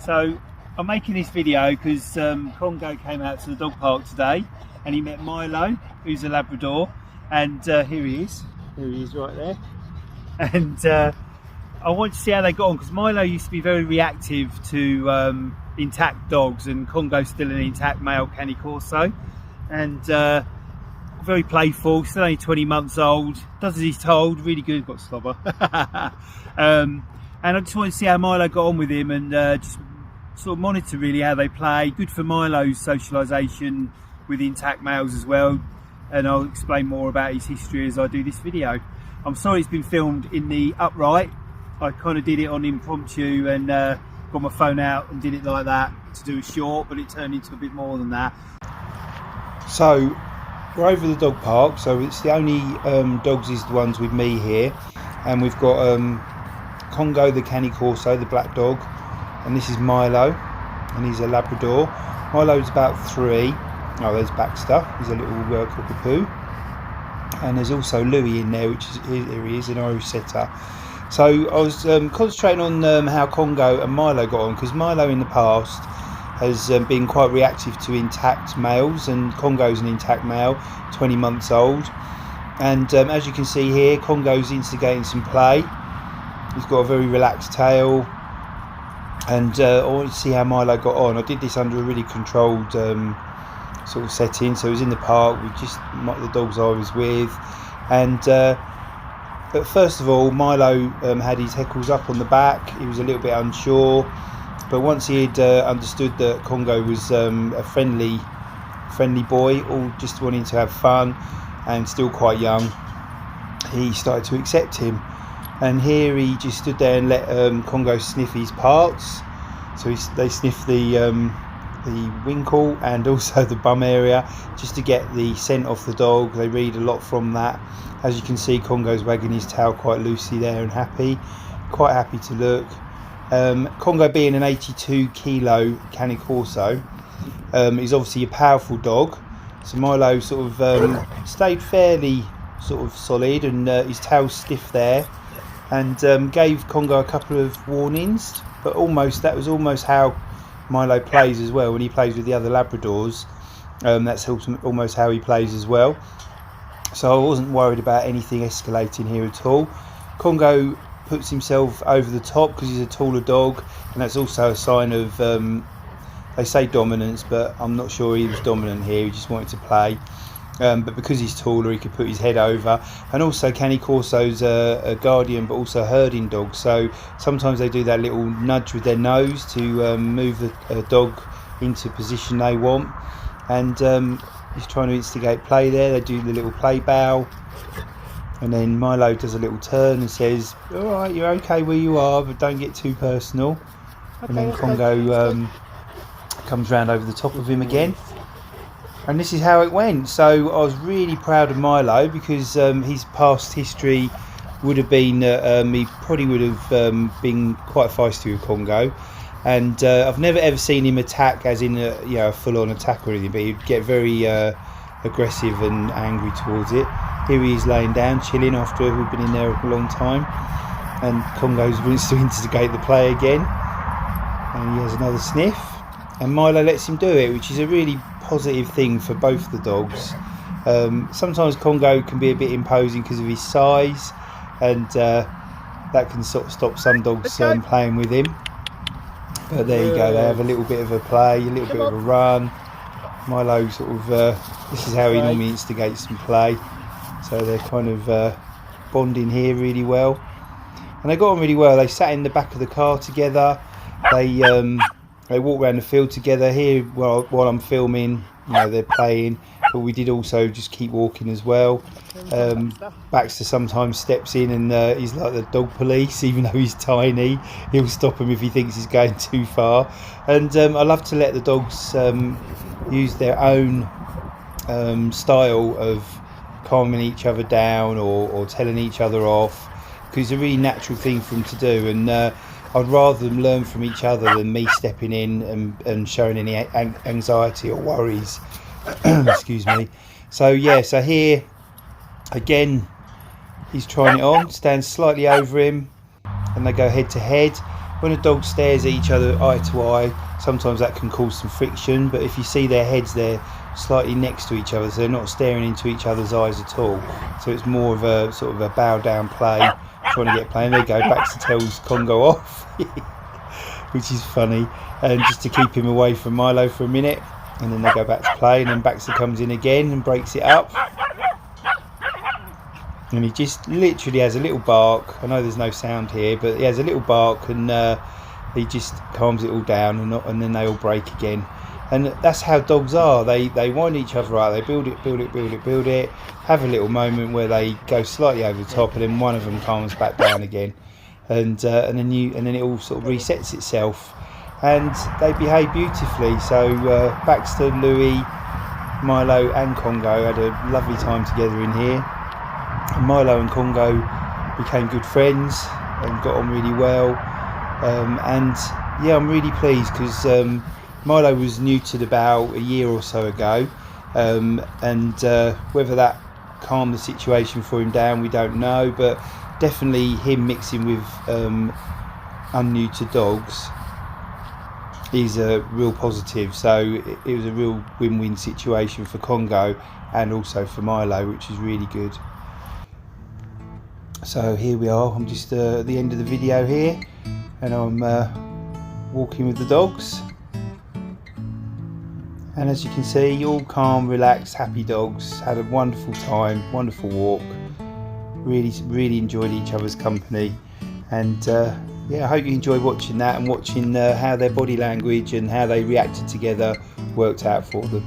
So I'm making this video because Kongo came out to the dog park today and he met Mylo, who's a Labrador, and here he is right there. And I want to see how they got on because Mylo used to be very reactive to intact dogs, and Kongo's still an intact male Cane Corso, and very playful, still only 20 months old, does as he's told, really good, got slobber. And I just want to see how Mylo got on with him, and just sort of monitor really how they play. Good for Mylo's socialisation with intact males as well, and I'll explain more about his history as I do this video. I'm sorry it's been filmed in the upright. I kind of did it on impromptu and got my phone out and did it like that to do a short, but it turned into a bit more than that. So we're over the dog park, so it's the only dogs is the ones with me here, and we've got Kongo the Cane Corso, the black dog, and this is Mylo, and he's a Labrador. Mylo's about 3. Oh, there's Baxter, he's a little cockapoo, and there's also Louis in there, which is, here he is, an Irish setter. So I was concentrating on how Kongo and Mylo got on, because Mylo in the past has been quite reactive to intact males, and Kongo's an intact male, 20 months old, and as you can see here, Kongo's instigating some play. He's got a very relaxed tail, and I wanted to see how Mylo got on. I did this under a really controlled sort of setting, so it was in the park with just the dogs I was with, and but first of all, Mylo had his heckles up on the back. He was a little bit unsure, but once he had understood that Kongo was a friendly boy, all just wanting to have fun and still quite young, he started to accept him. And here he just stood there and let Kongo sniff his parts. So they sniff the winkle and also the bum area, just to get the scent off the dog. They read a lot from that. As you can see, Kongo's wagging his tail quite loosely there and happy, quite happy to look. Kongo being an 82 kilo Cane Corso, is obviously a powerful dog. So Mylo sort of stayed fairly sort of solid, and his tail's stiff there, and gave Kongo a couple of warnings, but that was almost how Mylo plays as well when he plays with the other Labradors. That's almost how he plays as well, so I wasn't worried about anything escalating here at all. Kongo puts himself over the top because he's a taller dog, and that's also a sign of they say dominance, but I'm not sure he was dominant here. He just wanted to play. But because he's taller, he could put his head over, and also Cane Corso's a guardian but also herding dog, so sometimes they do that little nudge with their nose to move a dog into position they want, and he's trying to instigate play there. They do the little play bow, and then Mylo does a little turn and says, alright, you're okay where you are, but don't get too personal. Okay, and then Kongo comes round over the top of him again. And this is how it went. So I was really proud of Mylo, because his past history would have been he probably would have been quite feisty with Kongo, and I've never ever seen him attack as in a full-on attack or anything, but he'd get very aggressive and angry towards it. Here he is laying down chilling after we've been in there a long time, and Kongo wants to instigate the play again, and he has another sniff, and Mylo lets him do it, which is a really positive thing for both the dogs. Sometimes Kongo can be a bit imposing because of his size, and that can sort of stop some dogs playing with him, but there you go, they have a little bit of a play, a little bit of a run. Mylo sort of this is how he normally instigates some play, so they're kind of bonding here really well, and they got on really well. They sat in the back of the car together, they walk around the field together. Here, while I'm filming, they're playing, but we did also just keep walking as well. Baxter sometimes steps in, and he's like the dog police, even though he's tiny. He'll stop him if he thinks he's going too far. And I love to let the dogs use their own style of calming each other down or telling each other off, because it's a really natural thing for them to do, and I'd rather them learn from each other than me stepping in and showing any anxiety or worries. Excuse me. So yeah, so here again he's trying it on, stands slightly over him, and they go head to head. when a dog stares at each other eye to eye, sometimes that can cause some friction, but if you see their heads, they're slightly next to each other, so they're not staring into each other's eyes at all. So it's more of a sort of a bow down play, trying to get playing. They go, Baxter tells Kongo off, which is funny, and just to keep him away from Mylo for a minute, and then they go back to play, and then Baxter comes in again and breaks it up. And he just literally has a little bark. I know there's no sound here, but he has a little bark, and he just calms it all down, and then they all break again. And that's how dogs are. They wind each other up. They build it, have a little moment where they go slightly over the top, and then one of them calms back down again, and then it all sort of resets itself, and they behave beautifully. So Baxter, Louis, Mylo and Kongo had a lovely time together in here. And Mylo and Kongo became good friends and got on really well, and yeah, I'm really pleased because Mylo was neutered about a year or so ago, and whether that calmed the situation for him down, we don't know, but definitely him mixing with unneutered dogs is a real positive. So it was a real win-win situation for Kongo and also for Mylo, which is really good. So here we are, I'm just at the end of the video here, and I'm walking with the dogs, and as you can see, all calm, relaxed, happy dogs. Had a wonderful time, wonderful walk, really enjoyed each other's company, and yeah, I hope you enjoyed watching that and watching how their body language and how they reacted together worked out for them.